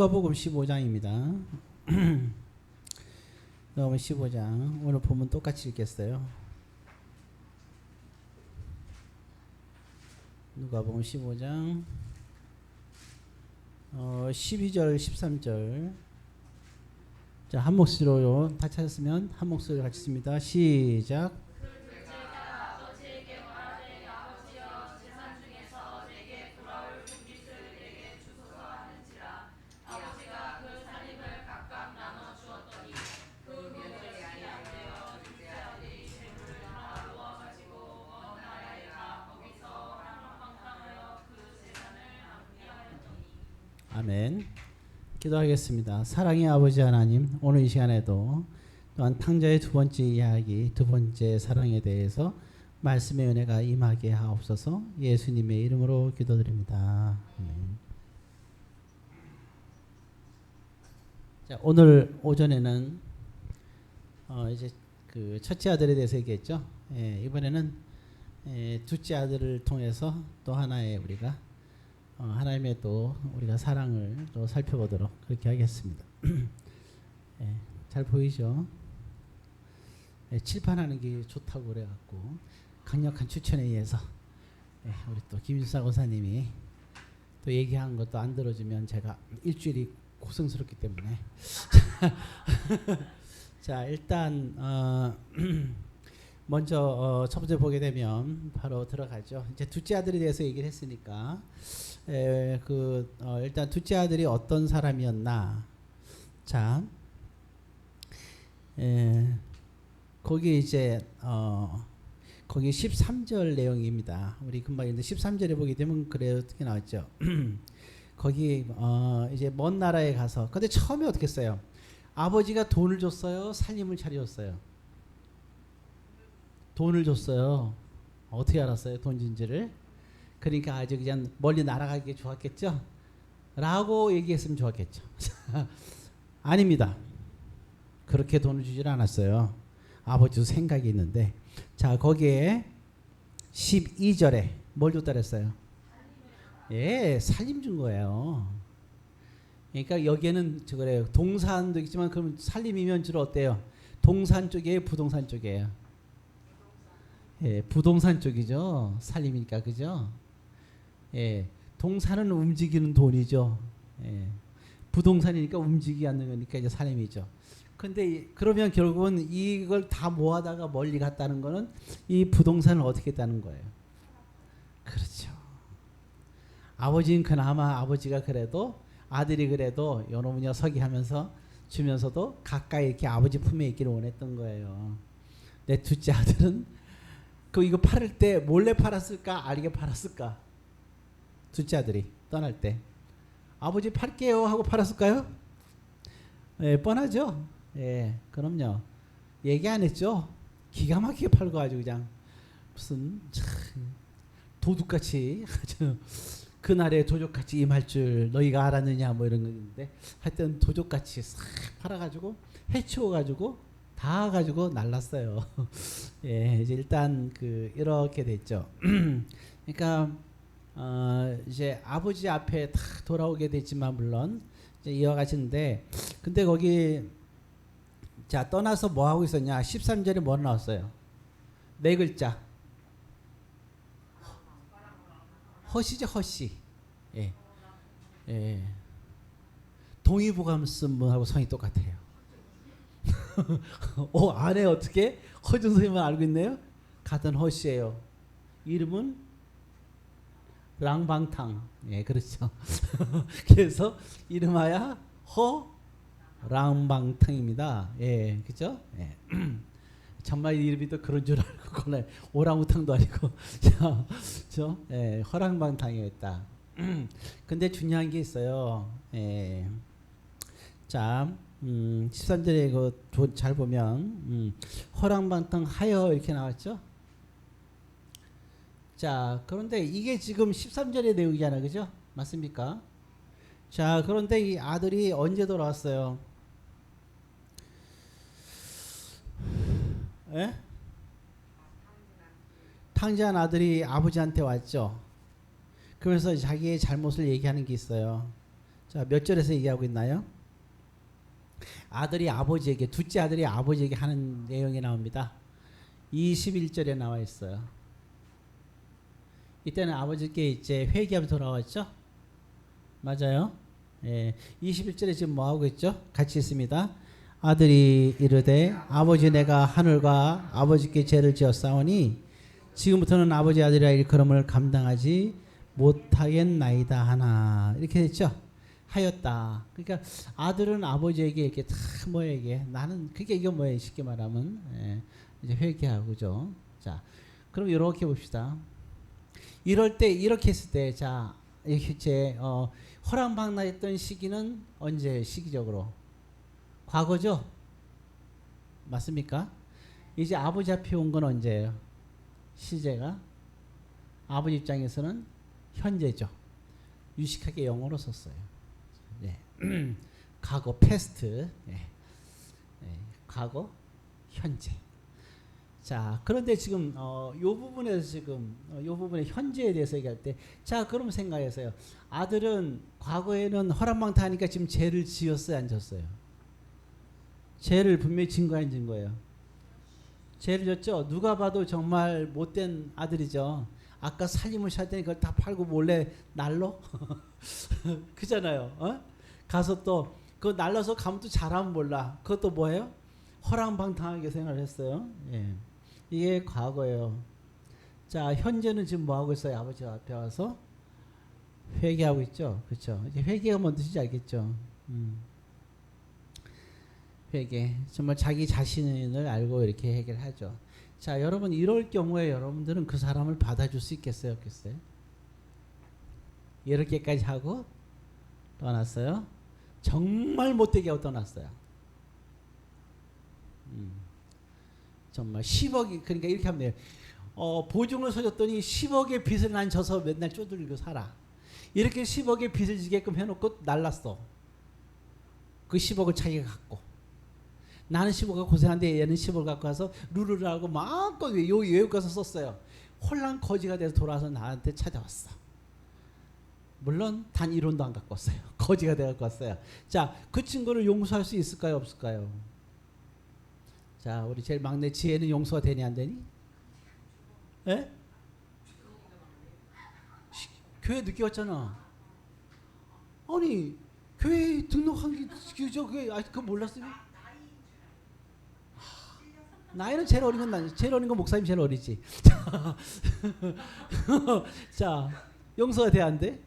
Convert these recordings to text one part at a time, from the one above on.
누가복음 15장입니다. 누가복음 15장 오늘 보면 똑같이 읽겠어요. 누가복음 15장 12절 13절 자, 한 목소리로 다 찾았으면 한 목소리로 같이 씁니다. 시작. 아멘. 기도하겠습니다. 사랑의 아버지 하나님, 오늘 이 시간에도 또한 탕자의 두 번째 이야기, 두 번째 사랑에 대해서 말씀의 은혜가 임하게 하옵소서. 예수님의 이름으로 기도드립니다. 아멘. 자, 오늘 오전에는 이제 그 첫째 아들에 대해서 얘기했죠. 이번에는 둘째 아들을 통해서 또 하나의 우리가 하나님의 또 우리가 사랑을 또 살펴보도록 그렇게 하겠습니다. 잘 보이죠? 칠판하는 게 좋다고 그래갖고 강력한 추천에 의해서 우리 또 김일사 고사님이 또 얘기한 것도 안 들어주면 제가 일주일이 고생스럽기 때문에 자, 일단 먼저 첫 번째 보게 되면 바로 들어가죠. 이제 둘째 아들에 대해서 얘기를 했으니까 일단 둘째 아들이 어떤 사람이었나. 자, 거기 이제 거기 13절 내용입니다. 우리 금방 있는데 13절에 보게 되면 그래 어떻게 나왔죠. 거기 이제 먼 나라에 가서 근데 처음에 어떻게 했어요? 아버지가 돈을 줬어요? 살림을 차려줬어요? 돈을 줬어요. 어떻게 알았어요? 돈 준지를? 그러니까 아주 그냥 멀리 날아가기 좋았겠죠? 라고 얘기했으면 좋았겠죠. 아닙니다. 그렇게 돈을 주질 않았어요. 아버지도 생각이 있는데. 자, 거기에 12절에 뭘 줬다 그랬어요? 살림 준 거예요. 그러니까 여기에는 그래요. 동산도 있지만 그럼 살림이면 주로 어때요? 동산 쪽이에요? 부동산 쪽이에요? 부동산 쪽이죠. 살림이니까, 그죠? 동산은 움직이는 돈이죠. 부동산이니까 움직이지 않는 거니까 이제 살림이죠. 근데 그러면 결국은 이걸 다 모아다가 멀리 갔다는 거는 이 부동산을 어떻게 했다는 거예요? 그렇죠. 아버지는 그나마 아버지가 그래도 아들이 그래도 요놈 녀석이 하면서 주면서도 가까이 이렇게 아버지 품에 있기를 원했던 거예요. 내 둘째 아들은 이거 팔을 때 몰래 팔았을까? 알게 팔았을까? 둘째 아들이 떠날 때 아버지 팔게요 하고 팔았을까요? 뻔하죠. 그럼요. 얘기 안 했죠. 기가 막히게 팔고 가지고 그냥 무슨 도둑같이 그날에 도둑같이 임할 줄 너희가 알았느냐 뭐 이런 건데 하여튼 도둑같이 싹 팔아가지고 해치워가지고 다 가지고 날랐어요. 이제 일단 이렇게 됐죠. 그러니까 이제 아버지 앞에 다 돌아오게 됐지만 물론 이제 이어가시는데 근데 거기 자 떠나서 뭐 하고 있었냐? 13절에 뭐 나왔어요? 네 글자. 허시죠, 허시. 동의보감쓴 분하고 성이 똑같아요. 안에 어떻게 허준 선생님은 알고 있네요. 같은 허씨예요. 이름은 랑방탕. 그렇죠. 그래서 이름하여 허랑방탕입니다. 그죠? 정말 이름이 또 그런 줄 알고 오랑우탕도 아니고 허랑방탕이었다. 근데 중요한 게 있어요. 자. 13절에 잘 보면 허랑방탕 하여 이렇게 나왔죠. 자, 그런데 이게 지금 13절의 내용이잖아요. 그죠? 맞습니까? 자, 그런데 이 아들이 언제 돌아왔어요? 탕자한 아들이 아버지한테 왔죠. 그래서 자기의 잘못을 얘기하는 게 있어요. 자, 몇 절에서 얘기하고 있나요? 아들이 아버지에게, 둘째 아들이 아버지에게 하는 내용이 나옵니다. 21절에 나와 있어요. 이때는 아버지께 이제 회개하며 돌아왔죠? 맞아요? 예. 21절에 지금 뭐 하고 있죠? 같이 있습니다. 아들이 이르되 아버지 내가 하늘과 아버지께 죄를 지었사오니 지금부터는 아버지 아들이라 일컬음을 감당하지 못하겠나이다 하나. 이렇게 됐죠? 하였다. 그러니까 아들은 아버지에게 이렇게 다 뭐에게 나는 그게 이게 뭐예요? 쉽게 말하면 이제 회개하고죠. 자, 그럼 이렇게 봅시다. 이럴 때 이렇게 했을 때 자, 이제 허랑방나했던 시기는 언제 시기적으로? 과거죠? 맞습니까? 이제 아버지 앞에 온 건 언제예요? 시제가 아버지 입장에서는 현재죠. 유식하게 영어로 썼어요. 네. 과거 패스트. 네. 네. 과거 현재. 자, 그런데 지금 요 부분에서 지금 요 부분에 현재에 대해서 얘기할 때 자, 그럼 생각해서요. 아들은 과거에는 허랑방탕하니까 지금 죄를 지었어요, 안 졌어요? 죄를 분명히 진 거야, 안 진 거예요? 죄를 졌죠. 누가 봐도 정말 못된 아들이죠. 아까 살림을 살 때니 그걸 다 팔고 몰래 날로 그잖아요. 가서 또 그거 날라서 가면 또 잘하면 몰라. 그것도 뭐예요? 허랑방탕하게 생활을 했어요. 예. 이게 과거예요. 자, 현재는 지금 뭐 하고 있어요? 아버지 앞에 와서 회개하고 있죠. 그렇죠? 이제 회개가 뭔 뜻인지 알겠죠? 회개. 정말 자기 자신을 알고 이렇게 해결하죠. 자, 여러분 이럴 경우에 여러분들은 그 사람을 받아줄 수 있겠어요? 없겠어요? 이렇게까지 하고 떠났어요. 정말 못되게 하고 떠났어요. 정말 10억이 그러니까 이렇게 하면 돼요. 보증을 서줬더니 10억의 빚을 난 져서 맨날 쪼들리고 살아. 이렇게 10억의 빚을 지게끔 해놓고 날랐어. 그 10억을 자기가 갖고. 나는 10억을 고생한데 얘는 10억을 갖고 와서 루루를 하고 마음껏 외국 가서 썼어요. 홀랑 거지가 돼서 돌아와서 나한테 찾아왔어. 물론 단 1원도 안 갖고 왔어요. 거지가 돼 갖고 왔어요. 자, 그 친구를 용서할 수 있을까요? 없을까요? 자, 우리 제일 막내 지혜는 용서가 되니 안 되니? 예? 교회 늦게 왔잖아. 아니 교회 등록한 게 그게 그거 몰랐어요? 나이는 제일 어린 건 제일 어린 건 목사님 제일 어리지. 자, 용서가 돼 안 돼?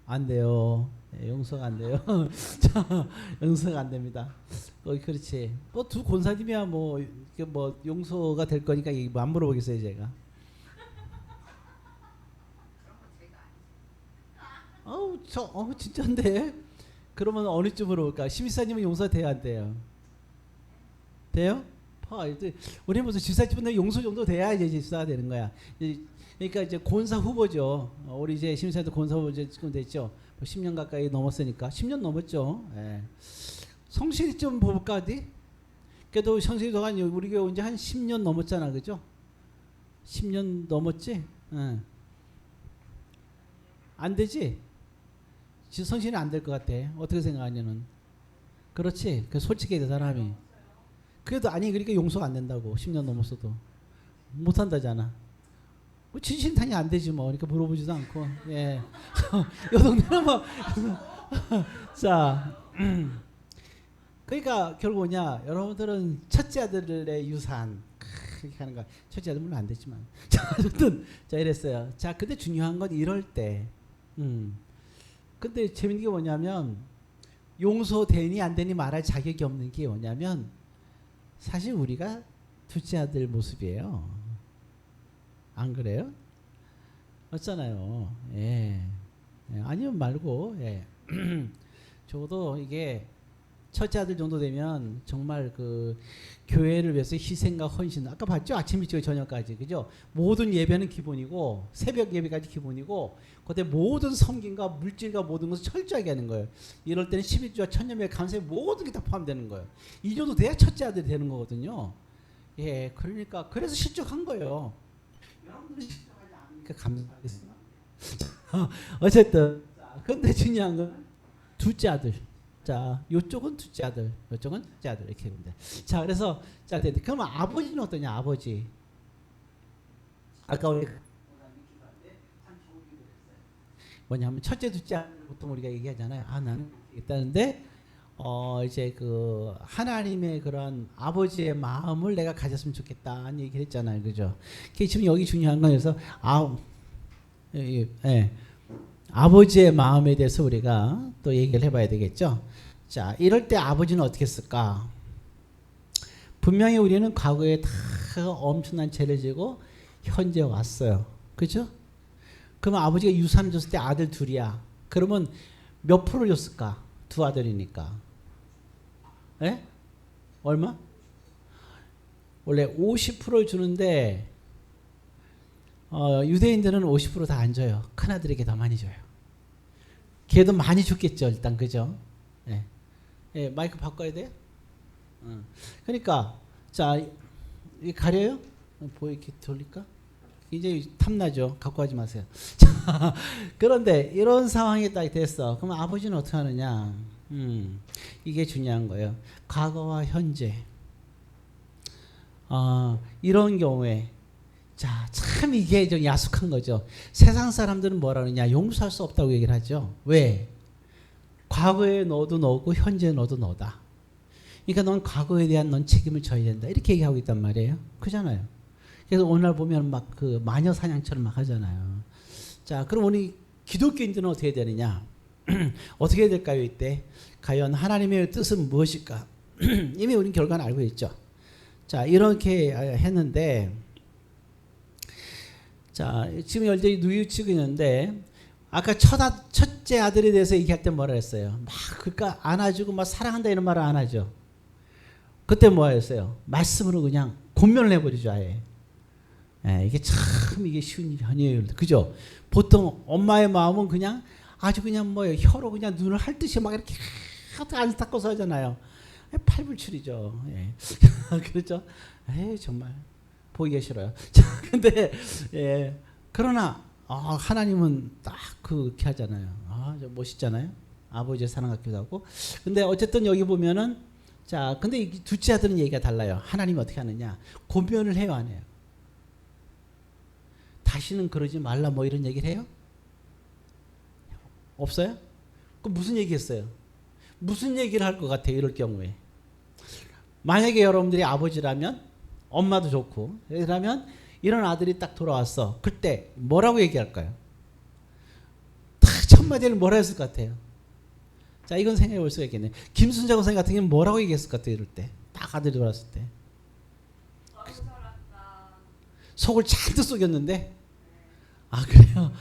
안 돼요. 네, 용서가 안 돼요. 자, 용서가 안 됩니다. 그렇지. 뭐 두 권사님이야 뭐 용서가 될 거니까 뭐 안 물어보겠어요 제가. 진짜인데. 그러면 어느 쪽으로 볼까? 심사님은 용서가 돼야 안 돼요? 돼요? 우리 무슨 집사집은 용서 정도 돼야 이제 집사가 되는 거야. 그러니까 이제 권사 후보죠. 우리 이제 심사도 권사 후보 지금 됐죠. 뭐 10년 가까이 넘었으니까 10년 넘었죠. 예. 성실이 좀 볼까 어디? 그래도 성실이도 우리 교회 이제 한 10년 넘었잖아, 그죠? 10년 넘었지? 예. 안 되지? 성실이 안 될 것 같아. 어떻게 생각하냐는? 그렇지. 그 솔직해야 돼 사람이. 그래도 아니 그러니까 용서가 안 된다고. 10년 넘었어도 못 한다잖아. 뭐 진실탄이 안 되지 뭐. 그러니까 물어보지도 않고. 예. 요 동네는 뭐. 자, 그러니까 결국 뭐냐? 여러분들은 첫째 아들의 유산 그렇게 하는 거. 첫째 아들 물론 안 됐지만. 자, 어쨌든 자 이랬어요. 자, 근데 중요한 건 이럴 때. 근데 재밌는 게 뭐냐면 용서되니 안 되니 말할 자격이 없는 게 뭐냐면 사실 우리가 둘째 아들 모습이에요. 안 그래요? 맞잖아요. 예. 예. 아니면 말고 예. 저도 이게 첫째 아들 정도 되면 정말 그 교회를 위해서 희생과 헌신 아까 봤죠? 아침 일찍 저녁까지 그죠? 모든 예배는 기본이고 새벽 예배까지 기본이고 그때 모든 섬김과 물질과 모든 것을 철저하게 하는 거예요. 이럴 때는 11조와 천년의 감사의 모든 게 다 포함되는 거예요. 이 정도 돼야 첫째 아들이 되는 거거든요. 예, 그러니까 그래서 실족한 거예요. 여러분들이 실족하지 않으니까 감사하겠습니다. 어쨌든 근데 중요한 건 둘째 아들. 자, 요쪽은 둘째 아들, 요쪽은 둘째 아들 이렇게 보면 돼. 자, 그래서 자, 그러면 아버지는 어떠냐? 아버지. 아까 우리 뭐냐면 첫째, 둘째 아들 보통 우리가 얘기하잖아요. 아, 나는 있다는데 이제 그 하나님의 그런 아버지의 마음을 내가 가졌으면 좋겠다는 얘기를 했잖아요, 그죠? 지금 여기 중요한 건 그래서 아버지의 마음에 대해서 우리가 또 얘기를 해봐야 되겠죠. 자, 이럴 때 아버지는 어떻게 했을까? 분명히 우리는 과거에 다 엄청난 죄를 지고 현재 왔어요, 그죠? 그러면 아버지가 유산을 줬을 때 아들 둘이야. 그러면 몇 프로 줬을까? 두 아들이니까. 예? 얼마? 원래 50%를 주는데 유대인들은 50% 다 안 줘요. 큰아들에게 더 많이 줘요. 걔도 많이 줬겠죠, 일단. 그죠? 예. 예, 마이크 바꿔야 돼요? 그러니까 자, 이 가려요? 이렇게 돌릴까? 이제 탐나죠. 갖고 가지 마세요. 자, 그런데 이런 상황이 딱 됐어. 그럼 아버지는 어떻게 하느냐? 이게 중요한 거예요. 과거와 현재. 이런 경우에 자, 참 이게 좀 야속한 거죠. 세상 사람들은 뭐라 그러냐? 용서할 수 없다고 얘기를 하죠. 왜? 과거에 너도 너고 현재에 너도 너다. 그러니까 넌 과거에 대한 넌 책임을 져야 된다. 이렇게 얘기하고 있단 말이에요. 그잖아요. 그래서 오늘 보면 막 그 마녀 사냥처럼 막 하잖아요. 자, 그럼 우리 기독교인들은 어떻게 되느냐? 어떻게 해야 될까요? 이때 과연 하나님의 뜻은 무엇일까? 이미 우리는 결과는 알고 있죠. 자, 이렇게 했는데, 자, 지금 현재 뉘우치고 있는데, 아까 첫째 아들에 대해서 얘기할 때 뭐라 했어요? 막 그러니까 안아주고 막 사랑한다 이런 말을 안 하죠. 그때 뭐 했어요? 말씀으로 그냥 권면을 해버리죠, 아예. 예, 이게 참 이게 쉬운 일이 아니에요. 그죠? 보통 엄마의 마음은 그냥 아주 그냥 뭐 혀로 그냥 눈을 핥듯이 막 이렇게 안 닦아서 하잖아요. 팔불출이죠. 예. 그렇죠? 에이, 정말 보기가 싫어요. 자, 근데 예. 그러나 하나님은 딱 그렇게 하잖아요. 좀 멋있잖아요. 아버지의 사랑 같기도 하고. 근데 어쨌든 여기 보면은 자, 근데 이 둘째 아들은 얘기가 달라요. 하나님이 어떻게 하느냐? 권면을 해요, 안 해요? 다시는 그러지 말라 뭐 이런 얘기를 해요? 없어요? 그럼 무슨 얘기했어요? 무슨 얘기를 할 것 같아요? 이럴 경우에 만약에 여러분들이 아버지라면 엄마도 좋고 그러면 이런 아들이 딱 돌아왔어. 그때 뭐라고 얘기할까요? 딱 첫마디를 뭐라 했을 것 같아요? 자, 이건 생각해 볼 수가 있겠네. 김순자 선생 같은 경우는 뭐라고 얘기했을 것 같아요? 이럴 때 딱 아들이 돌아왔을 때 속을 잔뜩 속였는데 그래요?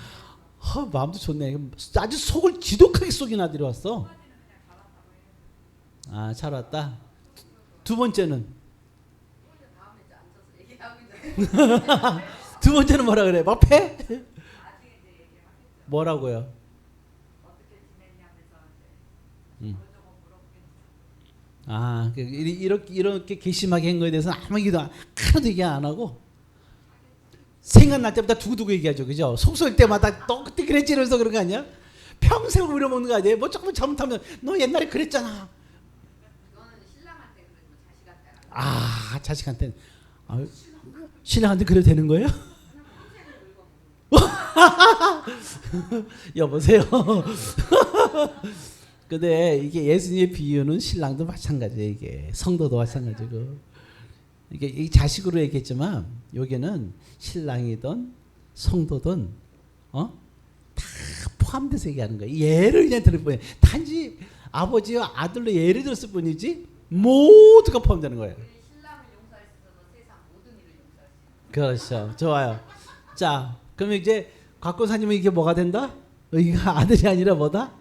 마음도 좋네. 아주 속을 지독하게 속인 아들이 왔어. 잘 왔다. 두 번째는 두 번째는 뭐라 그래? 막 패? 뭐라고요? 이렇게 괘씸하게 한 거에 대해서는 아무 얘기도 하나도 얘기 안 하고 생각날 때마다 두고두고 얘기하죠. 그죠? 속 쏠 때마다 너 그때 그랬지 이러면서 그런 거 아니야? 평생 우려먹는 거 아니에요? 뭐 조금 잘못하면 너 옛날에 그랬잖아. 너는 신랑한테 그러지 자식한테. 신랑한테 그래도 되는 거예요? 여보세요. 근데 이게 예수님의 비유는 신랑도 마찬가지예요. 이게 성도도 마찬가지고. 이게 자식으로 얘기했지만 여기는 신랑이든 성도든 다 포함돼서 얘기하는 거예요. 예를 그냥 들을 뿐이에요. 단지 아버지와 아들로 예를 들었을 뿐이지 모두가 포함되는 거예요. 신랑을 용서할 수 있어서 세상 모든 일을 용서할 수 있어요. 그렇죠. 좋아요. 자, 그러면 이제 곽고사님은 이게 뭐가 된다? 이거 아들이 아니라 뭐다?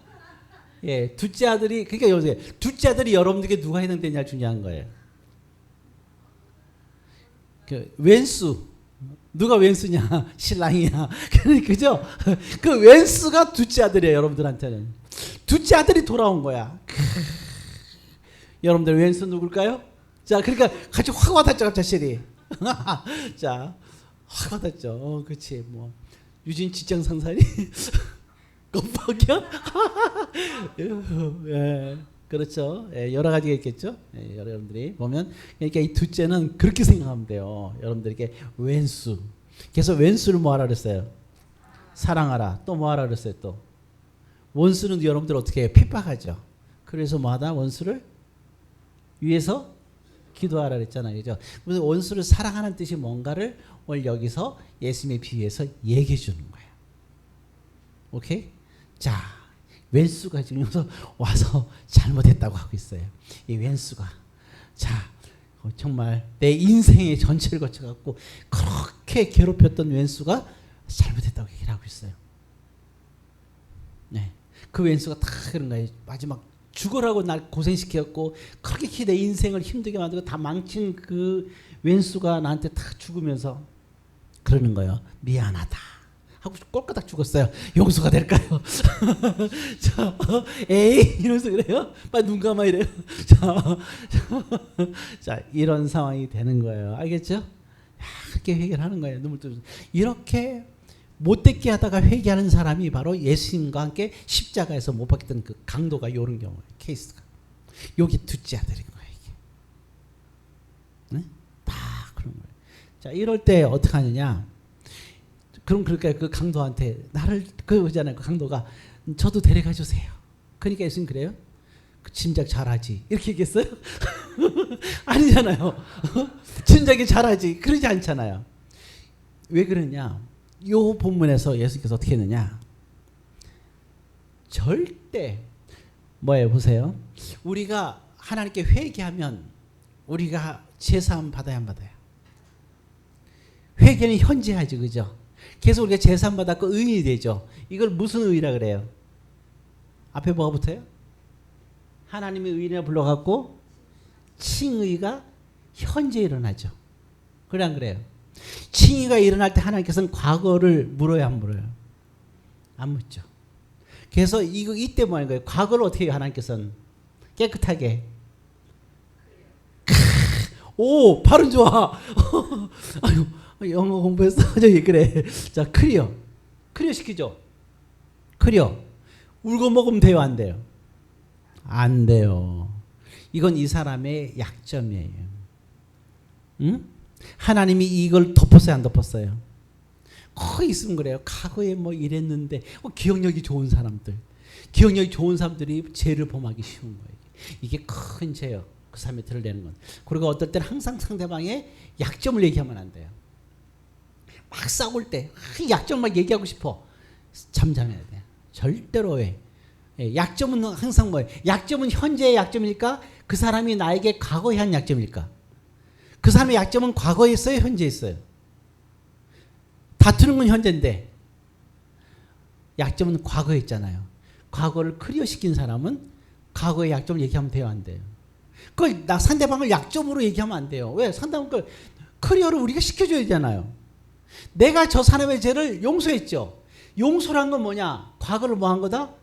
예, 둘째 아들이 그러니까 요새 둘째 아들이 여러분들에게 누가 해당되냐 중요한 거예요. 그 왼수 누가 왼수냐? 신랑이야. 그죠? 그 왼수가 둘째 아들이에요. 여러분들한테는 둘째 아들이 돌아온 거야. 여러분들 왼수 누굴까요? 자, 그러니까 같이 확 와닿죠, 갑자기. 자, 확 와닿죠. 그렇지. 뭐 유진 직장 상사니 곱하기요? 예, 그렇죠. 예, 여러 가지가 있겠죠. 예, 여러분들이 보면 그러니까 이 둘째는 그렇게 생각하면 돼요. 여러분들에게 왼수. 그래서 왼수를 뭐 하라 그랬어요? 사랑하라. 또 뭐 하라 그랬어요? 또 원수는 여러분들 어떻게 해요? 핍박하죠. 그래서 뭐하다? 원수를 위해서 기도하라 그랬잖아요. 그죠? 그래서 원수를 사랑하는 뜻이 뭔가를 오늘 여기서 예수님의 비유에서 얘기해 주는 거예요. 오케이? 자, 왼수가 지금 여기서 와서 잘못했다고 하고 있어요. 이 왼수가. 자, 정말 내 인생의 전체를 거쳐갖고 그렇게 괴롭혔던 왼수가 잘못했다고 얘기를 하고 있어요. 네. 그 왼수가 다 그런 거예요. 마지막 죽으라고 날 고생시켰고 그렇게 내 인생을 힘들게 만들고 다 망친 그 왼수가 나한테 다 죽으면서 그러는 거예요. 미안하다 하고 꼴까닥 죽었어요. 용서가 될까요? 자, 에이 이러면서 그래요. 빨리 눈 감아 이래요. 자, 이런 상황이 되는 거예요. 알겠죠? 그렇게 회개하는 거예요. 눈물 뜨면서 이렇게 못되게 하다가 회개하는 사람이 바로 예수님과 함께 십자가에서 못 박혔던 그 강도가 요런 경우예요. 케이스가. 여기 둘째 아들인 거예요. 이게. 네? 다 그런 거예요. 자, 이럴 때 어떻게 하느냐? 그럼 그러니까 그 강도한테 나를 그러잖아요. 그 강도가 저도 데려가 주세요. 그러니까 예수님 그래요? 그 짐작 잘하지. 이렇게 얘기했어요? 아니잖아요. 짐작이 잘하지. 그러지 않잖아요. 왜 그러냐? 요 본문에서 예수께서 어떻게 했느냐? 절대 뭐예요? 보세요. 우리가 하나님께 회개하면 우리가 제사함 받아야 안 받아요? 회개는 현재하지, 그죠? 그래서 우리가 제사함 받았고 의인이 되죠. 이걸 무슨 의라 그래요? 앞에 뭐가 붙어요? 하나님의 의인을 불러갖고 칭의가 현재 일어나죠. 그래 안 그래요? 칭의가 일어날 때 하나님께서는 과거를 물어야 안 물어요? 안 묻죠. 그래서 이때 뭐 하는 거예요? 과거를 어떻게 해요? 하나님께서는 깨끗하게. 오, 발음 좋아. 아유, 영어 공부했어. 저기 그래. 자, 클리어 시키죠. 클리어. 울고 먹으면 돼요, 안 돼요? 안 돼요. 이건 이 사람의 약점이에요. 응? 하나님이 이걸 덮었어요, 안 덮었어요? 거기 있으면 그래요. 과거에 뭐 이랬는데 기억력이 좋은 사람들, 기억력이 좋은 사람들이 죄를 범하기 쉬운 거예요. 이게 큰 죄예요. 그 사람이 드러내는 건. 그리고 어떨 때는 항상 상대방의 약점을 얘기하면 안 돼요. 막 싸울 때 약점 막 얘기하고 싶어. 잠잠해야 돼. 절대로 왜? 약점은 항상 뭐예요? 약점은 현재의 약점일까? 그 사람이 나에게 과거에 한 약점일까? 그 사람의 약점은 과거에 있어요? 현재에 있어요? 다투는 건 현재인데 약점은 과거에 있잖아요. 과거를 클리어시킨 사람은 과거의 약점을 얘기하면 돼요? 안 돼요? 그걸 상대방을 약점으로 얘기하면 안 돼요. 왜? 상대방을 클리어를 우리가 시켜줘야 되잖아요. 내가 저 사람의 죄를 용서했죠. 용서란 건 뭐냐? 과거를 뭐 한 거다?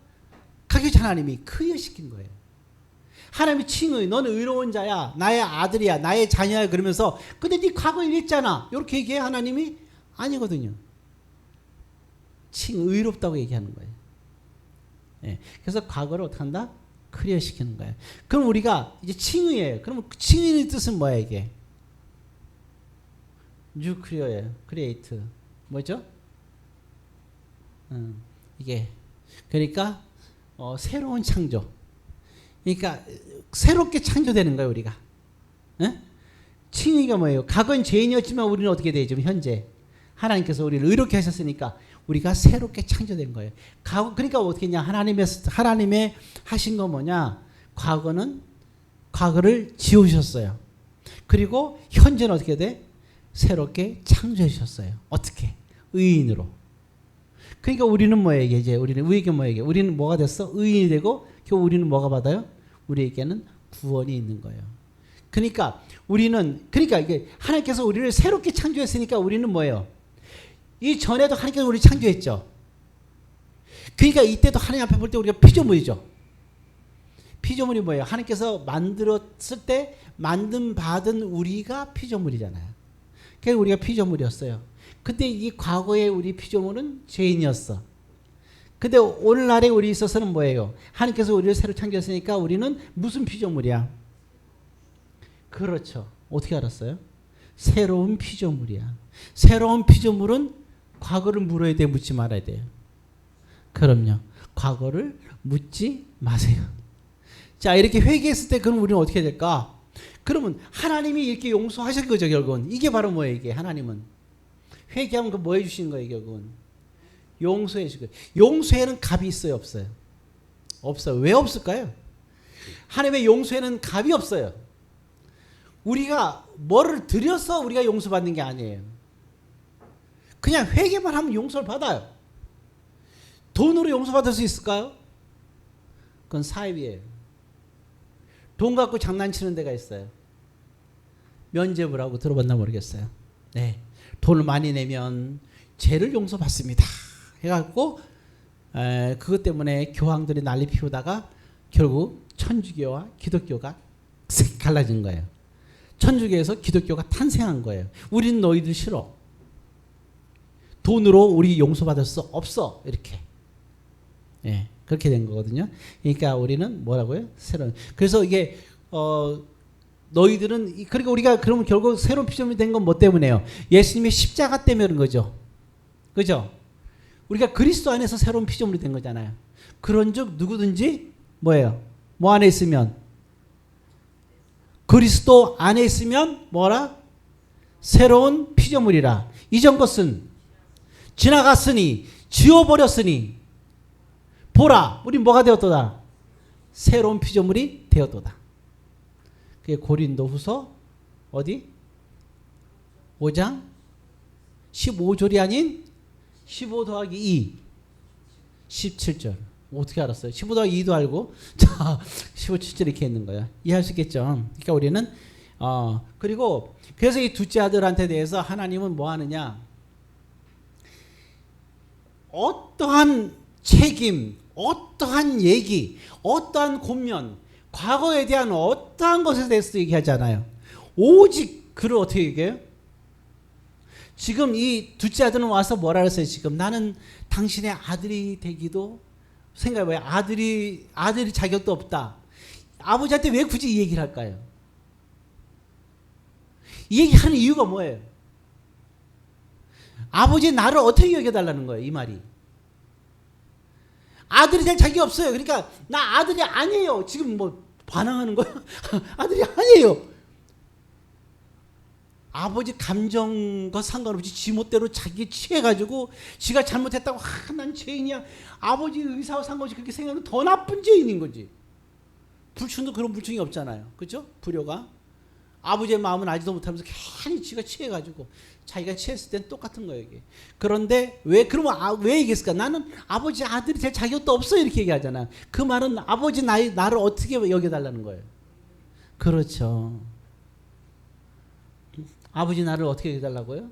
가교자 하나님이 클리어시킨 거예요. 하나님이 칭의, 너는 의로운 자야, 나의 아들이야, 나의 자녀야 그러면서 근데 네 과거에 이랬잖아. 이렇게 얘기해 하나님이? 아니거든요. 의롭다고 얘기하는 거예요. 예. 그래서 과거를 어떻게 한다? 클리어시키는 거예요. 그럼 우리가 이제 칭의예요. 그럼 칭의의 뜻은 뭐야 이게? 뉴 클리어예요. 크리에이트. 뭐죠? 이게 그러니까 새로운 창조. 그러니까 새롭게 창조되는 거예요 우리가. 에? 칭의가 뭐예요? 과거엔 죄인이었지만 우리는 어떻게 돼요? 지금 현재 하나님께서 우리를 의롭게 하셨으니까 우리가 새롭게 창조된 거예요. 그러니까 어떻게 했냐? 하나님의 하신 거 뭐냐? 과거를 지우셨어요. 그리고 현재는 어떻게 돼? 새롭게 창조해 주셨어요. 어떻게? 의인으로. 그러니까 우리는 뭐예요? 이제 우리에게 뭐예요? 우리는 뭐가 됐어? 의인이 되고 결국 우리는 뭐가 받아요? 우리에게는 구원이 있는 거예요. 그러니까 이게 하나님께서 우리를 새롭게 창조했으니까 우리는 뭐예요? 이 전에도 하나님께서 우리를 창조했죠. 그러니까 이때도 하나님 앞에 볼 때 우리가 피조물이죠. 피조물이 뭐예요? 하나님께서 만들었을 때 받은 우리가 피조물이잖아요. 그래서 우리가 피조물이었어요. 근데 이 과거에 우리 피조물은 죄인이었어. 근데 오늘날에 우리 있어서는 뭐예요? 하나님께서 우리를 새로 창조했으니까 우리는 무슨 피조물이야? 그렇죠. 어떻게 알았어요? 새로운 피조물이야. 새로운 피조물은 과거를 물어야 돼, 묻지 말아야 돼요? 그럼요. 과거를 묻지 마세요. 자, 이렇게 회개했을 때 그럼 우리는 어떻게 될까? 그러면 하나님이 이렇게 용서하신 거죠, 결국은. 이게 바로 뭐예요, 이게 하나님은. 회개하면 그 뭐 해주시는 거예요, 결국은. 용서해 주시고. 용서에는 값이 있어요, 없어요? 없어요. 왜 없을까요? 하나님의 용서에는 값이 없어요. 우리가 뭐를 들여서 우리가 용서받는 게 아니에요. 그냥 회개만 하면 용서를 받아요. 돈으로 용서받을 수 있을까요? 그건 사입이에요. 돈 갖고 장난치는 데가 있어요. 면죄부라고 하고 들어봤나 모르겠어요. 네, 돈을 많이 내면 죄를 용서받습니다. 해갖고 그것 때문에 교황들이 난리 피우다가 결국 천주교와 기독교가 색 갈라진 거예요. 천주교에서 기독교가 탄생한 거예요. 우리는 너희들 싫어. 돈으로 우리 용서받을 수 없어. 이렇게. 예, 그렇게 된 거거든요. 그러니까 우리는 뭐라고요? 새로운. 그래서 이게 너희들은 그러니까 우리가 그러면 결국 새로운 피조물이 된 건 뭐 때문에요? 예수님의 십자가 때문에 그런 거죠. 그죠? 우리가 그리스도 안에서 새로운 피조물이 된 거잖아요. 그런즉 누구든지 뭐예요? 뭐 안에 있으면 그리스도 안에 있으면 뭐라? 새로운 피조물이라. 이전 것은 지나갔으니 지워버렸으니 보라 우리 뭐가 되었도다? 새로운 피조물이 되었도다. 그게 고린도후서 어디? 5장 15절이 아닌 15 더하기 2 17절. 어떻게 알았어요? 15 더하기 2도 알고 자 15, 17 이렇게 있는 거야. 이해할 수 있겠죠? 그러니까 우리는 그리고 그래서 이 둘째 아들한테 대해서 하나님은 뭐 하느냐? 어떠한 책임, 어떠한 얘기, 어떠한 권면, 과거에 대한 어떠한 것에 대해서도 얘기하잖아요. 오직 그를 어떻게 얘기해요? 지금 이 둘째 아들은 와서 뭐라 그랬어요? 지금 나는 당신의 아들이 되기도 생각해봐요. 아들이 자격도 없다. 아버지한테 왜 굳이 이 얘기를 할까요? 이 얘기하는 이유가 뭐예요? 아버지 나를 어떻게 여겨달라는 거예요? 이 말이. 아들이 될 자격이 없어요. 그러니까 나 아들이 아니에요. 지금 뭐 반항하는 거야? 아들이 아니에요. 아버지 감정과 상관없이 지멋대로 자기 취해가지고 지가 잘못했다고 난 죄인이야. 아버지 의사와 상관없이 그렇게 생각하면 더 나쁜 죄인인 거지. 불춘도 그런 불충이 없잖아요. 그렇죠? 불효가. 아버지의 마음은 알지도 못하면서 괜히 지가 취해가지고 자기가 취했을 땐 똑같은 거예요. 이게. 그런데 그러면 왜 얘기했을까? 나는 아버지 아들이 될 자격도 없어 이렇게 얘기하잖아. 그 말은 아버지 나를 어떻게 여겨달라는 거예요. 그렇죠. 아버지 나를 어떻게 여겨달라고요?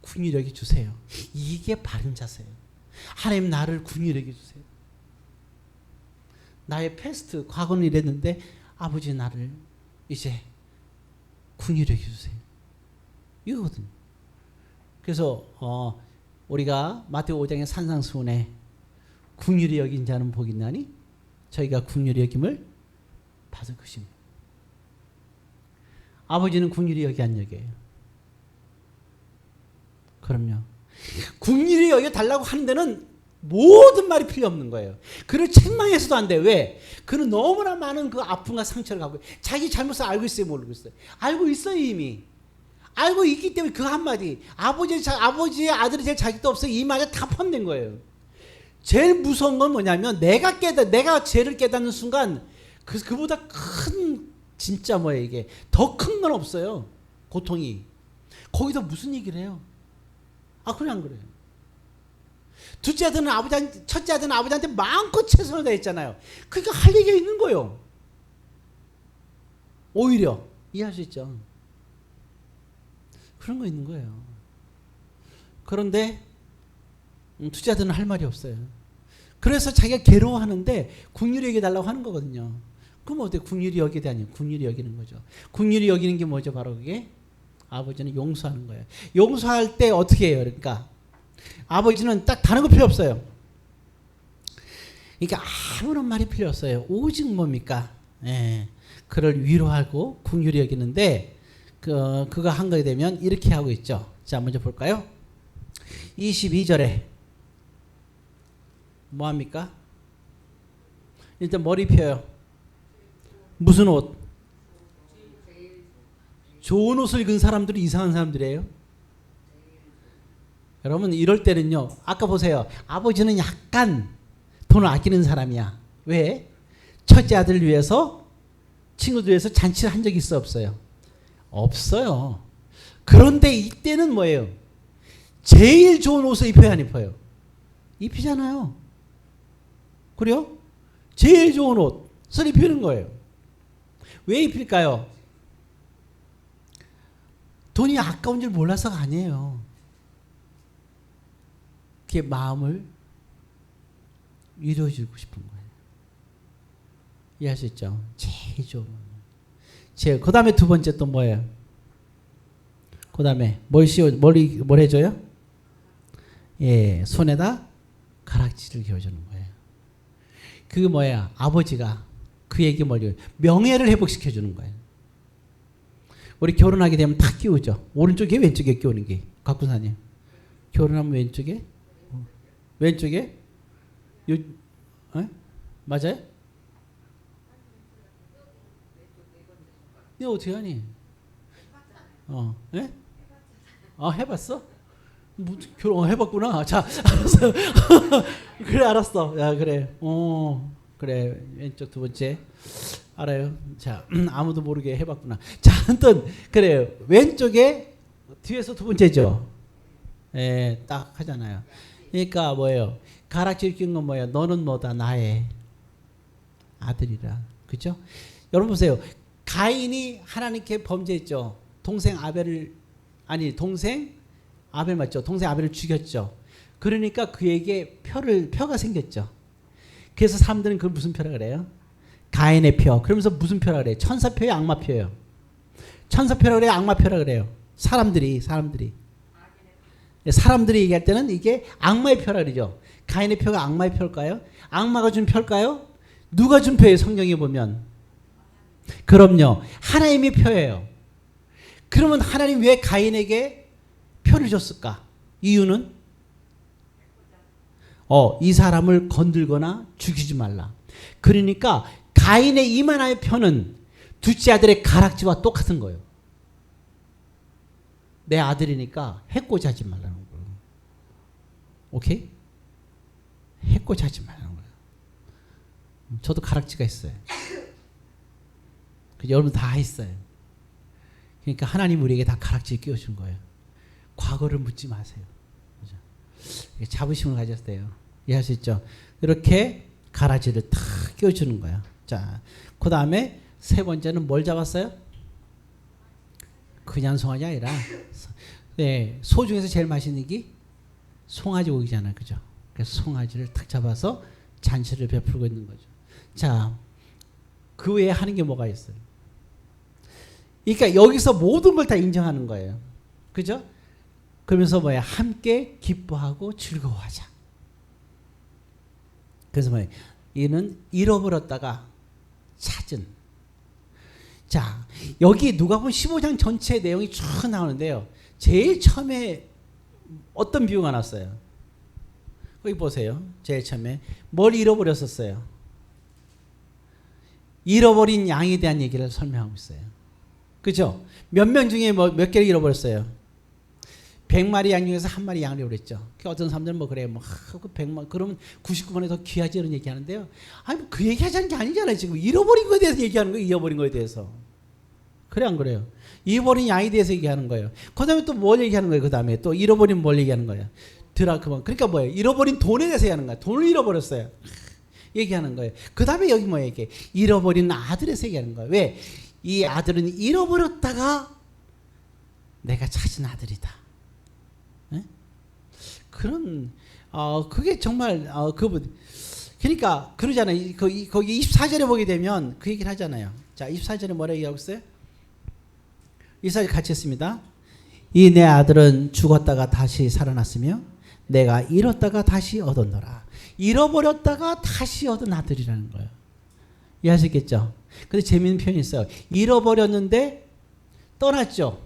긍휼히 여겨주세요. 이게 바른 자세예요. 하나님 나를 긍휼히 여겨주세요. 나의 패스트 과거는 이랬는데 아버지 나를 이제 긍휼히 여겨주세요. 이거거든요. 그래서 우리가 마태오 5장의 산상수훈에 긍휼히 여긴 자는 복이 있나니 저희가 긍휼히 여김을 받을 것입니다. 아버지는 긍휼히 여기 안 여겨요. 그럼요. 긍휼히 여겨 달라고 하는 데는 모든 말이 필요 없는 거예요. 그를 책망해서도 안 돼. 왜? 그는 너무나 많은 그 아픔과 상처를 갖고 자기 잘못을 알고 있어요, 모르고 있어요? 알고 있어요, 이미. 알고 있기 때문에 그 한마디 아버지의 아들이 될 자격도 없어요. 이 말에 다 포함된 거예요. 제일 무서운 건 뭐냐면 내가 죄를 깨닫는 순간 그보다 큰 진짜 뭐예요 이게 더 큰 건 없어요. 고통이. 거기다 무슨 얘기를 해요? 그래 안 그래요? 둘째 아들은 첫째 아들은 아버지한테 마음껏 최선을 다했잖아요. 그러니까 할 얘기가 있는 거예요. 오히려 이해할 수 있죠. 그런 거 있는 거예요. 그런데 둘째 아들은 할 말이 없어요. 그래서 자기가 괴로워하는데 긍휼히 여겨달라고 하는 거거든요. 그럼 어때? 긍휼히 여기되 아니에요. 긍휼히 여기는 거죠. 긍휼히 여기는 게 뭐죠? 바로 그게 아버지는 용서하는 거예요. 용서할 때 어떻게 해요? 그러니까 아버지는 딱 다른 거 필요 없어요. 그러니까 아무런 말이 필요 없어요. 오직 뭡니까? 예, 그를 위로하고 긍휼히 여기는데 그거 한 거게 되면 이렇게 하고 있죠. 자, 먼저 볼까요? 22절에 뭐 합니까? 일단 머리 펴요. 무슨 옷? 좋은 옷을 입은 사람들이 이상한 사람들이에요. 여러분 이럴 때는요. 아까 보세요. 아버지는 약간 돈을 아끼는 사람이야. 왜? 첫째 아들을 위해서 친구들 위해서 잔치를 한 적이 있어 없어요? 없어요. 그런데 이때는 뭐예요? 제일 좋은 옷을 입혀야 안 입혀요? 입히잖아요. 그래요? 제일 좋은 옷을 입히는 거예요. 왜 입힐까요? 돈이 아까운 줄 몰라서가 아니에요. 그게 마음을 위로해주고 싶은 거예요. 이해할 수 있죠? 제일 좋은 거예요. 그 다음에 두 번째 또 뭐예요? 그 다음에 뭘 해줘요? 예, 손에다 가락지를 겨주는 거예요. 그게 뭐야? 아버지가 그에게 명예를 회복시켜주는 거예요. 우리 결혼하게 되면 다 끼우죠. 오른쪽에 왼쪽에 끼우는 게. 각군사님. 결혼하면 왼쪽에? 왼쪽에? 맞아요? 이거 어떻게 하니? 예? 해봤어? 뭐, 결혼 해봤구나. 자, 알았어. 그래, 알았어. 야, 그래. 그래. 왼쪽 두 번째. 알아요. 자, 아무도 모르게 해봤구나. 자, 아무튼 그래요. 왼쪽에 뒤에서 두 번째죠. 예, 딱 하잖아요. 그러니까 뭐예요? 가락지를 낀 건 뭐예요? 너는 뭐다? 나의 아들이라. 그죠? 여러분 보세요. 가인이 하나님께 범죄했죠. 동생 아벨 맞죠? 동생 아벨을 죽였죠. 그러니까 그에게 표가 생겼죠. 그래서 사람들은 그걸 무슨 표라 그래요? 가인의 표. 그러면서 무슨 표라 그래요? 천사표예요, 악마표예요? 천사표라 그래요, 악마표라 그래요? 사람들이 얘기할 때는 이게 악마의 표라 그러죠. 가인의 표가 악마의 표일까요? 악마가 준 표일까요? 누가 준 표예요? 성경에 보면. 그럼요. 하나님의 표예요. 그러면 하나님 왜 가인에게 표를 줬을까? 이유는 이 사람을 건들거나 죽이지 말라. 그러니까 가인의 이만한 표는 둘째 아들의 가락지와 똑같은 거예요. 내 아들이니까 해코지 하지 말라는 거예요. 오케이? 해코지 하지 말라는 거예요. 저도 가락지가 있어요. 여러분 다 있어요. 그러니까 하나님 우리에게 다 가락지를 끼워준 거예요. 과거를 묻지 마세요. 그죠? 자부심을 가졌을 때요. 이해할 수 있죠? 이렇게 가락지를 탁 끼워주는 거예요. 자, 그 다음에 세 번째는 뭘 잡았어요? 그냥 송아지 아니라 네, 소 중에서 제일 맛있는 게 송아지 고기잖아요. 그죠? 그래서 송아지를 탁 잡아서 잔치를 베풀고 있는 거죠. 자, 그 외에 하는 게 뭐가 있어요? 그러니까 여기서 모든 걸 다 인정하는 거예요. 그죠? 그러면서 뭐야? 함께 기뻐하고 즐거워하자. 그래서 뭐예요? 이는 잃어버렸다가 찾은. 자, 여기 누가복음 15장 전체 내용이 쭉 나오는데요. 제일 처음에 어떤 비유가 나왔어요? 거기 보세요. 제일 처음에 뭘 잃어버렸었어요? 잃어버린 양에 대한 얘기를 설명하고 있어요. 그죠? 몇 명 중에 몇 개를 잃어버렸어요? 100마리 양 중에서 한 마리 양을 잃어버렸죠. 어떤 사람들은 그래요. 100만, 그러면 99번에 더 귀하지 이런 얘기 하는데요. 아니, 그 얘기 하자는 게 아니잖아요. 지금 잃어버린 거에 대해서 얘기하는 거예요. 잃어버린 거에 대해서. 그래, 안 그래요? 잃어버린 양에 대해서 얘기하는 거예요. 그 다음에 또 뭘 얘기하는 거예요? 그 다음에 또 잃어버린 뭘 얘기하는 거예요? 그러니까 뭐예요? 잃어버린 돈에 대해서 얘기하는 거예요. 돈을 잃어버렸어요. 얘기하는 거예요. 그 다음에 여기 뭐 얘기해? 잃어버린 아들에서 얘기하는 거예요. 왜? 이 아들은 잃어버렸다가 내가 찾은 아들이다. 네? 그런 그게 정말 그러니까 그러잖아요. 거기 24절에 보게 되면 그 얘기를 하잖아요. 자, 24절에 뭐라 얘기하고 있어요? 24절 같이 했습니다. 이 내 아들은 죽었다가 다시 살아났으며 내가 잃었다가 다시 얻었노라. 잃어버렸다가 다시 얻은 아들이라는 거예요. 이해하시겠죠? 근데 재미있는 표현이 있어요. 잃어버렸는데 떠났죠.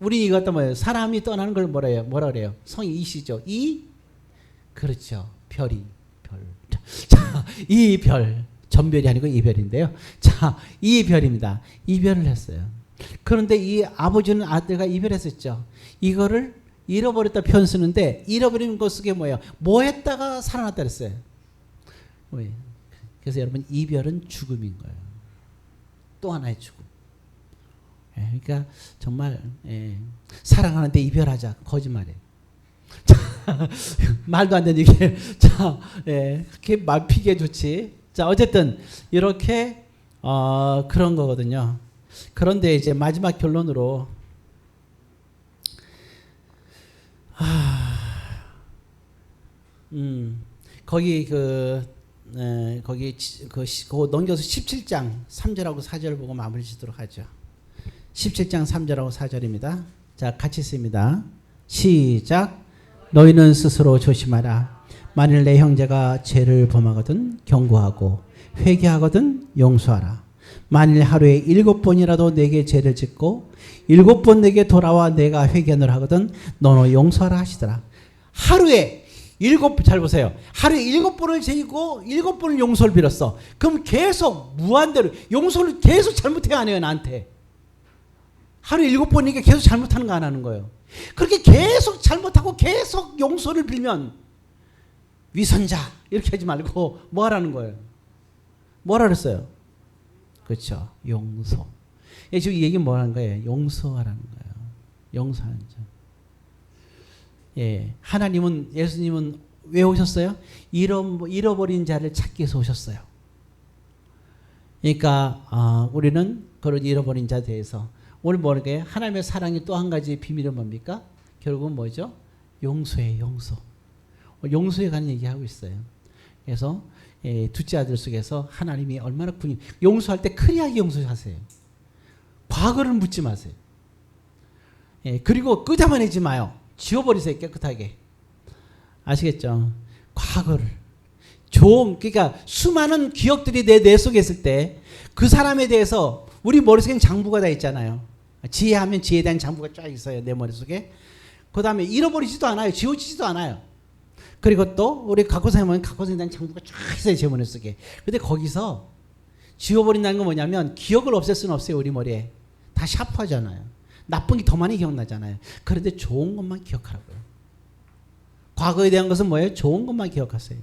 우리 이거 어떤 뭐예요? 사람이 떠나는 걸 뭐라 그래요? 성이 이시죠. 그렇죠. 별이 별. 자, 이 별. 전별이 아니고 이별인데요. 자, 이별입니다. 이별을 했어요. 그런데 이 아버지는 아들과 이별했었죠. 이거를 잃어버렸다 표현 쓰는데 잃어버린 거 쓰게 뭐예요? 뭐 했다가 살아났다 그랬어요. 왜? 그래서 여러분 이별은 죽음인 거예요. 또 하나의 죽음. 예, 그러니까 정말 사랑하는데 이별하자 거짓말이에요. 말도 안 되는 얘기. 자, 그렇게 말 피기에 좋지. 자, 어쨌든 이렇게 그런 거거든요. 그런데 이제 마지막 결론으로 거기 거기 그거 넘겨서 17장 3절하고 4절 보고 마무리 짓도록 하죠. 17장 3절하고 4절입니다. 자, 같이 씁니다. 시작. 너희는 스스로 조심하라. 만일 내 형제가 죄를 범하거든 경고하고 회개하거든 용서하라. 만일 하루에 7번이라도 내게 죄를 짓고 7번 내게 돌아와 내가 회개를 하거든 너는 용서하라 하시더라. 하루에 잘 보세요. 하루에 7번을 죄지고 7번을 용서를 빌었어. 그럼 계속 무한대로 용서를 계속 잘못해야 안 해요, 나한테. 하루에 7번이니까 계속 잘못하는 거 안 하는 거예요. 그렇게 계속 잘못하고 계속 용서를 빌면 위선자 이렇게 하지 말고 뭐 하라는 거예요? 뭐라 그랬어요? 그렇죠. 용서. 지금 이 얘기는 뭐 하는 거예요? 용서하라는 거예요. 용서하는 점. 하나님은 예수님은 왜 오셨어요? 잃어버린 자를 찾기 위해서 오셨어요. 그러니까 우리는 그런 잃어버린 자에 대해서 오늘 뭐게 하나님의 사랑의 또 한 가지 비밀은 뭡니까? 결국은 뭐죠? 용서예요. 용서. 용서에 관한 얘기하고 있어요. 그래서 둘째 아들 속에서 하나님이 얼마나 용서할 때 크리하게 용서하세요. 과거를 묻지 마세요. 그리고 끄잡아내지 마요. 지워버리세요. 깨끗하게. 아시겠죠? 과거를. 그러니까 수많은 기억들이 내 속에 있을 때 그 사람에 대해서 우리 머릿속엔 장부가 다 있잖아요. 지혜하면 지혜에 대한 장부가 쫙 있어요. 내 머릿속에. 그 다음에 잃어버리지도 않아요. 지워지지도 않아요. 그리고 또 우리 각고생에 보면 각고생에 대한 장부가 쫙 있어요. 제 머릿속에. 근데 거기서 지워버린다는 건 뭐냐면 기억을 없앨 수는 없어요. 우리 머리에. 다 샤프하잖아요. 나쁜 게 더 많이 기억나잖아요. 그런데 좋은 것만 기억하라고요. 과거에 대한 것은 뭐예요? 좋은 것만 기억하세요.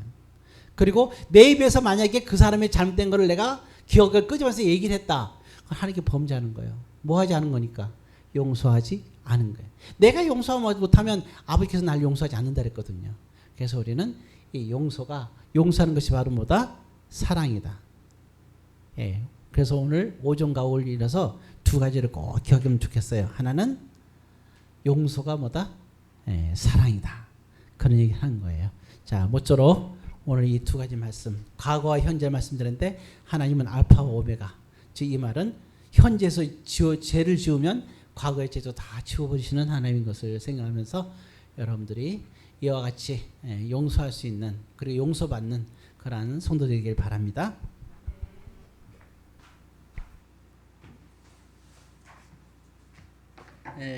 그리고 내 입에서 만약에 그 사람의 잘못된 거를 내가 기억을 끄집어서 얘기를 했다. 하나님께 범죄하는 거예요. 뭐 하지 않은 거니까? 용서하지 않은 거예요. 내가 용서하지 못하면 아버지께서 날 용서하지 않는다 그랬거든요. 그래서 우리는 이 용서하는 것이 바로 뭐다? 사랑이다. 그래서 오늘 오종과 어울리려서 두 가지를 꼭 기억하면 좋겠어요. 하나는 용서가 뭐다? 사랑이다. 그런 얘기를 하는 거예요. 자, 모쪼록 오늘 이 두 가지 말씀, 과거와 현재 말씀드렸는데 하나님은 알파와 오메가. 즉 이 말은 현재에서 죄를 지으면 과거의 죄도 다 지워버리시는 하나님인 것을 생각하면서 여러분들이 이와 같이 용서할 수 있는 그리고 용서받는 그러한 성도되길 바랍니다.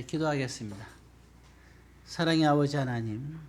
기도하겠습니다. 사랑의 아버지 하나님,